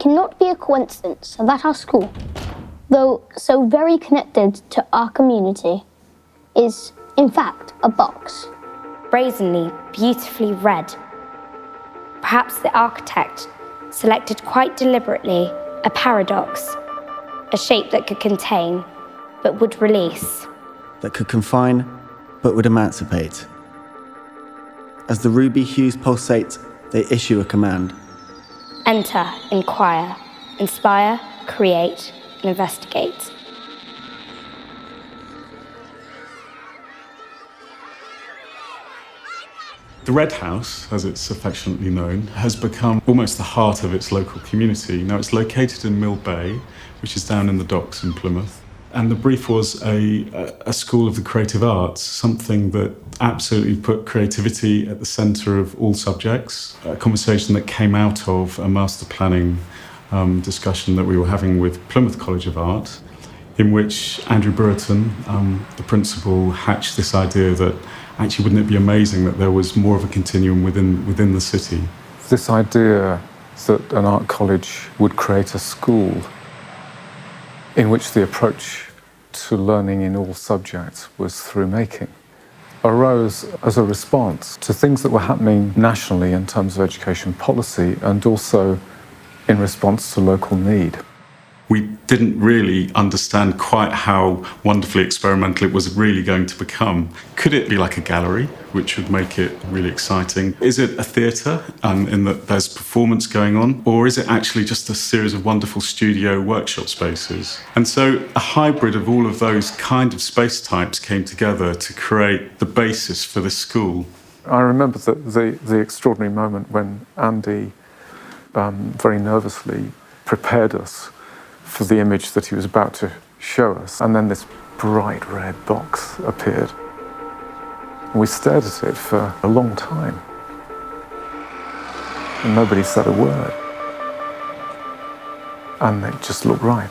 cannot be a coincidence that our school, though so very connected to our community, is, in fact, a box. Brazenly, beautifully red. Perhaps the architect selected quite deliberately a paradox, a shape that could contain, but would release. That could confine, but would emancipate. As the ruby hues pulsate, they issue a command. Enter, inquire, inspire, create, and investigate. The Red House, as it's affectionately known, has become almost the heart of its local community. Now, it's located in Mill Bay, which is down in the docks in Plymouth. And the brief was a school of the creative arts, something that absolutely put creativity at the centre of all subjects. A conversation that came out of a master planning discussion that we were having with Plymouth College of Art, in which Andrew Burton, the principal, hatched this idea that actually wouldn't it be amazing that there was more of a continuum within the city. This idea that an art college would create a school in which the approach to learning in all subjects was through making, arose as a response to things that were happening nationally in terms of education policy and also in response to local need. We didn't really understand quite how wonderfully experimental it was really going to become. Could it be like a gallery, which would make it really exciting? Is it a theatre, in that there's performance going on? Or is it actually just a series of wonderful studio workshop spaces? And so a hybrid of all of those kind of space types came together to create the basis for this school. I remember the extraordinary moment when Andy very nervously prepared us for the image that he was about to show us. And then this bright red box appeared. And we stared at it for a long time. And nobody said a word. And it just looked right.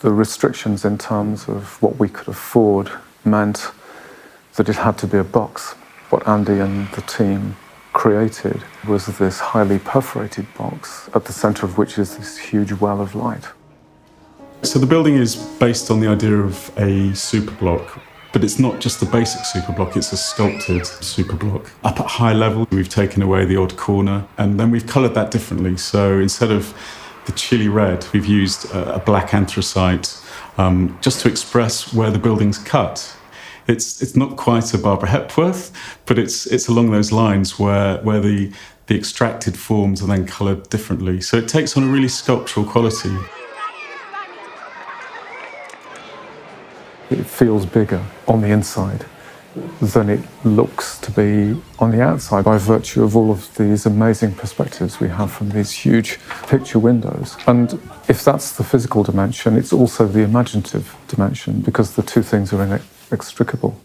The restrictions in terms of what we could afford meant that it had to be a box. What Andy and the team created was this highly perforated box, at the centre of which is this huge well of light. So the building is based on the idea of a superblock, but it's not just a basic superblock, it's a sculpted superblock. Up at high level, we've taken away the odd corner, and then we've coloured that differently. So instead of the chili red, we've used a black anthracite just to express where the building's cut. It's not quite a Barbara Hepworth, but it's along those lines where the extracted forms are then coloured differently. So it takes on a really sculptural quality. It feels bigger on the inside than it looks to be on the outside by virtue of all of these amazing perspectives we have from these huge picture windows. And if that's the physical dimension, it's also the imaginative dimension, because the two things are inextricable.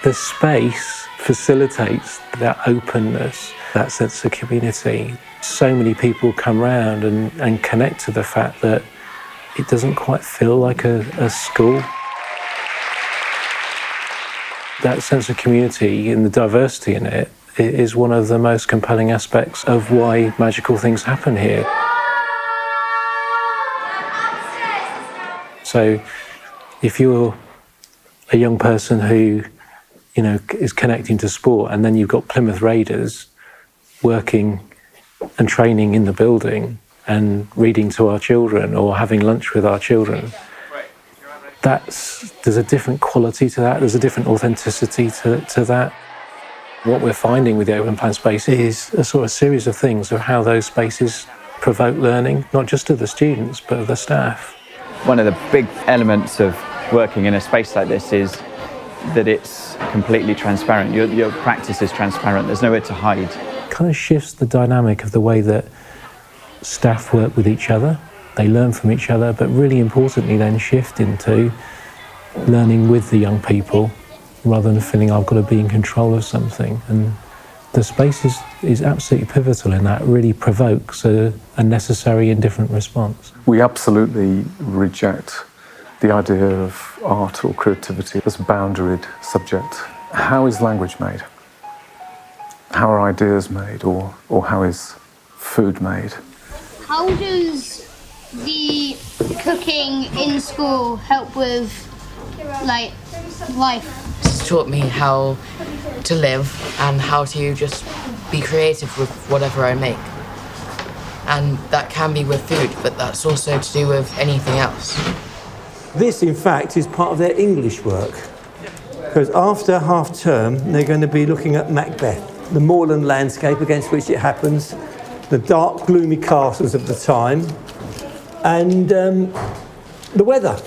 The space facilitates that openness, that sense of community. So many people come round and connect to the fact that it doesn't quite feel like a school. That sense of community and the diversity in it is one of the most compelling aspects of why magical things happen here. So if you're a young person who, is connecting to sport, and then you've got Plymouth Raiders working and training in the building and reading to our children or having lunch with our children, there's a different quality to that, there's a different authenticity to that. What we're finding with the open plan space is a sort of series of things of how those spaces provoke learning, not just of the students, but of the staff. One of the big elements of working in a space like this is that it's completely transparent. Your practice is transparent, there's nowhere to hide. It kind of shifts the dynamic of the way that staff work with each other. They learn from each other, but really importantly then shift into learning with the young people rather than feeling I've got to be in control of something. And the space is absolutely pivotal in that. It really provokes a necessary and different response. We absolutely reject the idea of art or creativity as a boundaried subject how is language made? How are ideas made, or how is food made? How does the cooking in school help with, like, life? It's taught me how to live and how to just be creative with whatever I make. And that can be with food, but that's also to do with anything else. This, in fact, is part of their English work, because after half-term, they're going to be looking at Macbeth, the moorland landscape against which it happens, the dark, gloomy castles of the time, and the weather.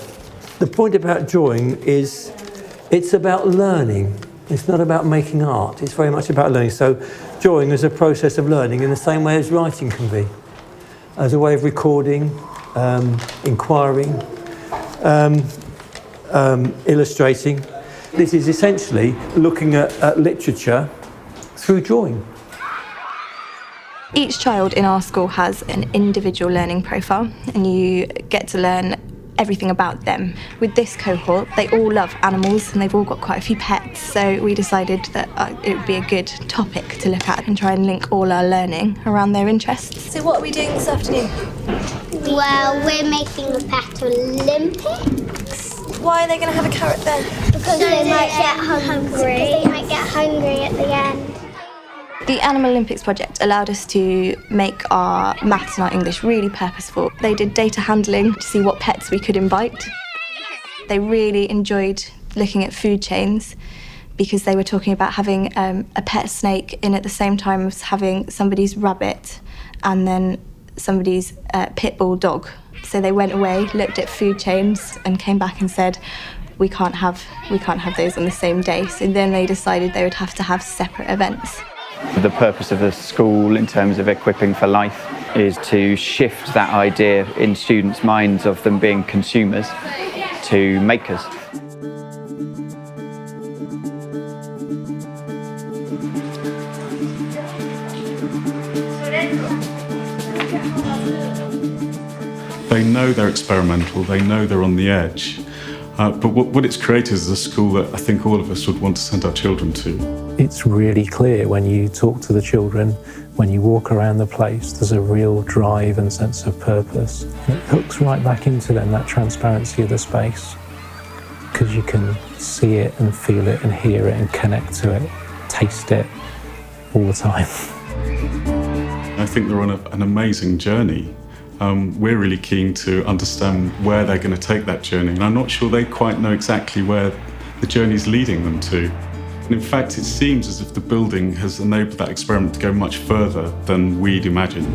The point about drawing is it's about learning. It's not about making art. It's very much about learning. So drawing is a process of learning in the same way as writing can be, as a way of recording, inquiring, illustrating. This is essentially looking at literature through drawing. Each child in our school has an individual learning profile, and you get to learn everything about them. With this cohort, they all love animals and they've all got quite a few pets, so we decided that it would be a good topic to look at and try and link all our learning around their interests. So what are we doing this afternoon? Well, we're making a pet Olympics. Why are they going to have a carrot there? Because they might get hungry. They might get hungry at the end. The Animal Olympics project allowed us to make our maths and our English really purposeful. They did data handling to see what pets we could invite. They really enjoyed looking at food chains because they were talking about having a pet snake in at the same time as having somebody's rabbit and then somebody's pit bull dog. So they went away, looked at food chains and came back and said, we can't have those on the same day. So then they decided they would have to have separate events. The purpose of the school in terms of equipping for life is to shift that idea in students' minds of them being consumers to makers. They know they're experimental, they know they're on the edge. But what it's created is a school that I think all of us would want to send our children to. It's really clear when you talk to the children, when you walk around the place, there's a real drive and sense of purpose. And it hooks right back into them, that transparency of the space, because you can see it and feel it and hear it and connect to it, taste it all the time. I think they're on an amazing journey. We're really keen to understand where they're going to take that journey, and I'm not sure they quite know exactly where the journey's leading them to. And in fact, it seems as if the building has enabled that experiment to go much further than we'd imagined.